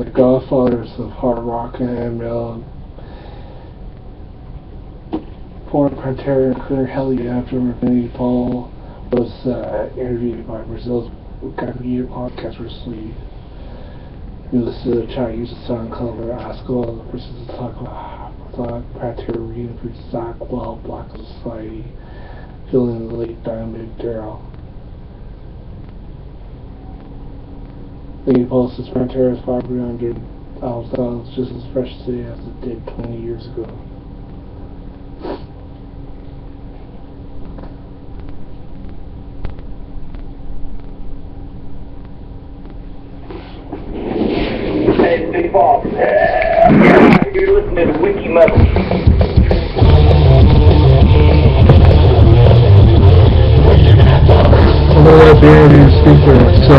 the godfathers of hard rock and metal. Former Pantera career held after Vinnie was interviewed by Brazil's Wikimetal podcast recently. He listed the Chinese SoundCloud asked all the persons to talk about Pantera reunion Zach Well, Black Society, filling the late Diamond Daryl. Vinnie Paul says Pantera's 500 albums sounds just as fresh today as it did 20 years ago. Hey, it's Big Boss. You're listening to Wikimetal. I'm a little bit of your speaker, so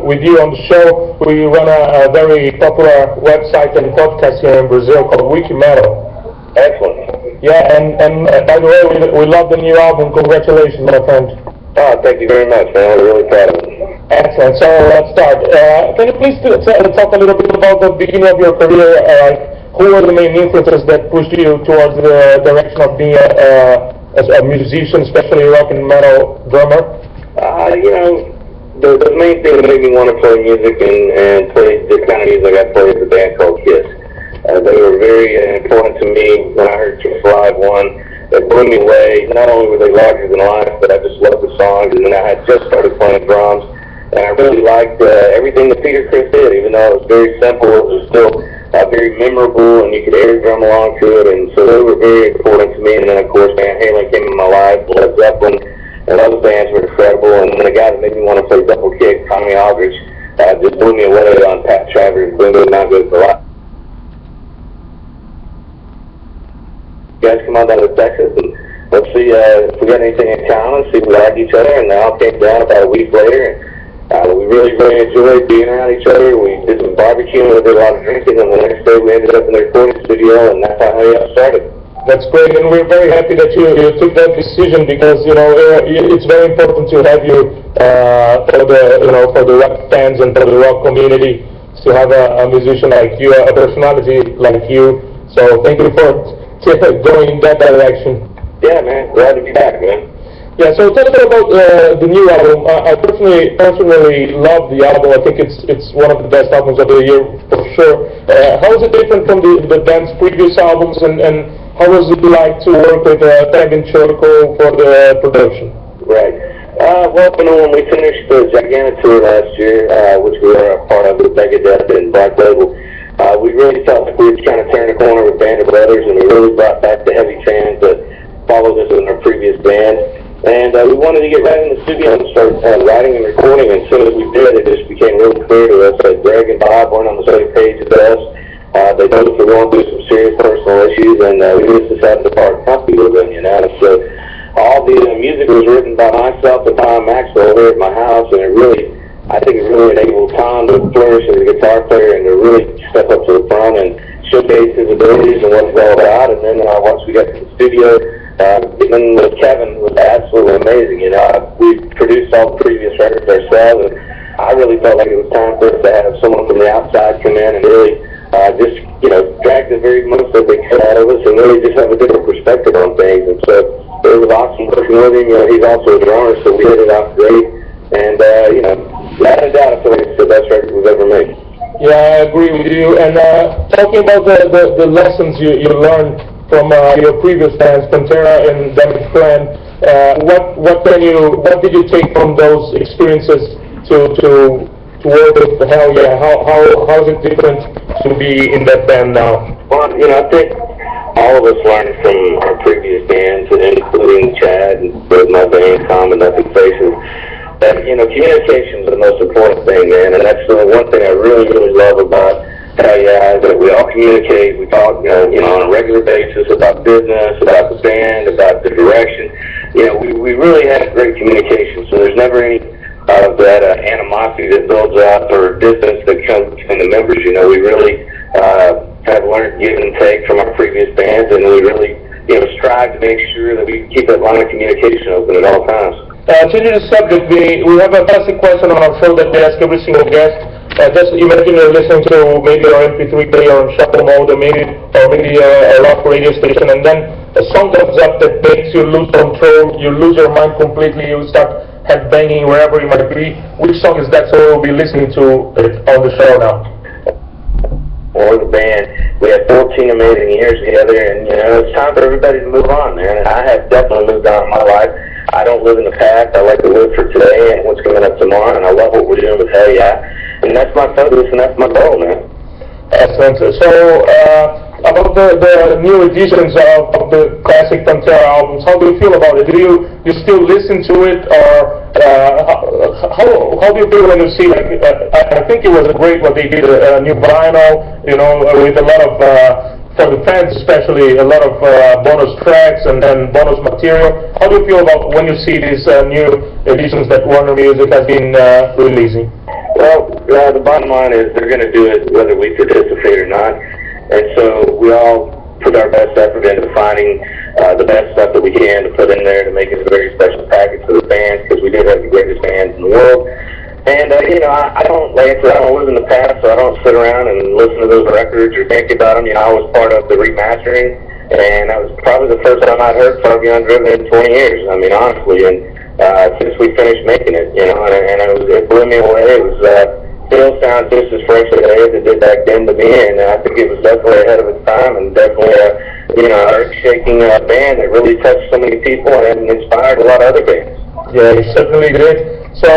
with you on the show. We run a very popular website and podcast here in Brazil called Wikimetal. Excellent. Yeah, and by the way, we love the new album. Congratulations, my friend. Oh, thank you very much, man. We're really proud of it. Excellent. So let's start. Can you please talk a little bit about the beginning of your career? Who were the main influences that pushed you towards the direction of being a musician, especially rock and metal drummer? The main thing that made me want to play music and play the kind of music I played is a band called Kiss. They were very important to me. When I heard Kiss Live one, it blew me away. Not only were they larger than life, but I just loved the songs. And then I had just started playing drums, and I really liked everything that Peter Criss did. Even though it was very simple, it was still very memorable, and you could air drum along to it. And so they were very important to me. And then, of course, Van Halen came in my life, Led Zeppelin, and other bands were incredible. And then the guy that made me want to play double kick, Tommy Aldridge, just blew me away on Pat Travers, Bingo, Not Good for Life. You guys come on down to Texas and let's see if we got anything in common, see if we like each other. And they all came down about a week later. And we really, really enjoyed being around each other. We did some barbecuing, we did a lot of drinking, and the next day we ended up in the recording studio, and that's how we got started. That's great, and we're very happy that you took that decision, because it's very important to have you for the rock fans and for the rock community to have a musician like you, a personality like you. So thank you for going in that direction. Yeah, man, glad to be back, man. Yeah, so tell us about the new album. I personally love the album. I think it's one of the best albums of the year for sure. How is it different from the band's previous albums, and how was it like to work with Tevin Churko for the production? Right. Well, when we finished the Gigantic tour last year, which we were a part of with Megadeth and Black Label, we really felt like we were trying to turn the corner with Band of Brothers, and we really brought back the heavy fans that followed us in our previous band. And we wanted to get right in the studio and start writing and recording. And as soon as we did, it just became really clear to us that Greg and Bob weren't on the same page as us. They both were going through some serious personal issues, and we just decided to part company with them, So all the music was written by myself and Tom Maxwell here at my house, and I think it really enabled Tom to flourish as a guitar player and to really step up to the front and showcase his abilities and what he's all about. And then once we got to the studio, getting with Kevin was absolutely amazing. We produced all the previous records ourselves, and I really felt like it was time for us to have someone from the outside come in and really drag the very most that they could out of us and really just have a different perspective on things. And so it was awesome working with him. He's also a drummer, so we hit it off great. And, without a doubt, I feel like it's the best record we've ever made. Yeah, I agree with you. And talking about the lessons you learned from your previous bands, Pantera and Damage Plan, what did you take from those experiences to work with Hell Yeah? How is it different to be in that band now? Well, I think all of us learned from our previous bands, including Chad and with my band, Tom and Nothing Faces, that, communication is the most important thing, man, and that's the one thing I really, really love about Hell Yeah, is that we all communicate. We talk, on a regular basis about business, about the band, about the direction. We really have great communication, so there's never any of that animosity that builds up or distance that comes between the members. We really have learned give and take from our previous bands, and we really, strive to make sure that we keep that line of communication open at all times. Changing the subject, we have a classic question on our show that we ask every single guest. Just imagine you're listening to maybe our MP3 player on shuffle mode, or maybe a rock radio station, and then a song comes up that makes you lose control, you lose your mind completely, you start headbanging wherever you might be. Which song is that? So we'll be listening to it on the show now. Or the band, we had 14 amazing years together, and it's time for everybody to move on, man. And I have definitely moved on in my life. I don't live in the past. I like to live for today and what's coming up tomorrow, and I love what we're doing with Hell Yeah. And that's my focus, and that's my goal, man. Excellent. So, about the new editions of the classic Pantera albums, how do you feel about it? Do you still listen to it, or how do you feel when you see, I think it was great what they did, a new vinyl, with a lot of, for the fans especially, a lot of bonus tracks and bonus material. How do you feel about when you see these new editions that Warner Music has been releasing? Well, the bottom line is they're going to do it whether we participate or not. And so we all put our best effort into finding the best stuff that we can to put in there to make it a very special package for the fans, because we do have the greatest fans in the world. And, I don't live in the past, so I don't sit around and listen to those records or think about them. I was part of the remastering, and that was probably the first time I'd heard Far Beyond Driven in 20 years, honestly. And since we finished making it, and it blew me away. It was still sounds just as fresh today as it did back then to me, and I think it was definitely ahead of its time, and definitely a earth-shaking band that really touched so many people and inspired a lot of other bands. Yeah, it certainly did. So,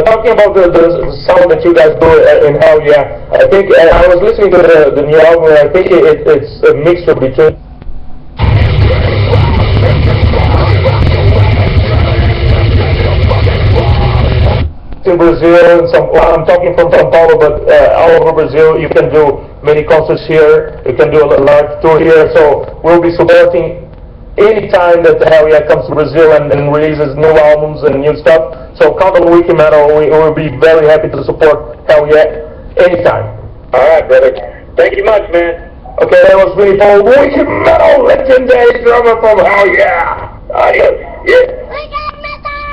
talking about the sound that you guys do in Hell Yeah, I think I was listening to the new album, and I think it's a mixture between in Brazil, I'm talking from São Paulo, but all over Brazil, you can do many concerts here, you can do a live tour here, so we'll be supporting any time that Hell Yeah comes to Brazil and releases new albums and new stuff. So count on Wikimetal, we will be very happy to support Hell Yeah anytime. Alright, brother. Thank you much, man. Okay, that was Vinnie, Wikimetal, legendary drummer from Hell Yeah. Adios. Yeah.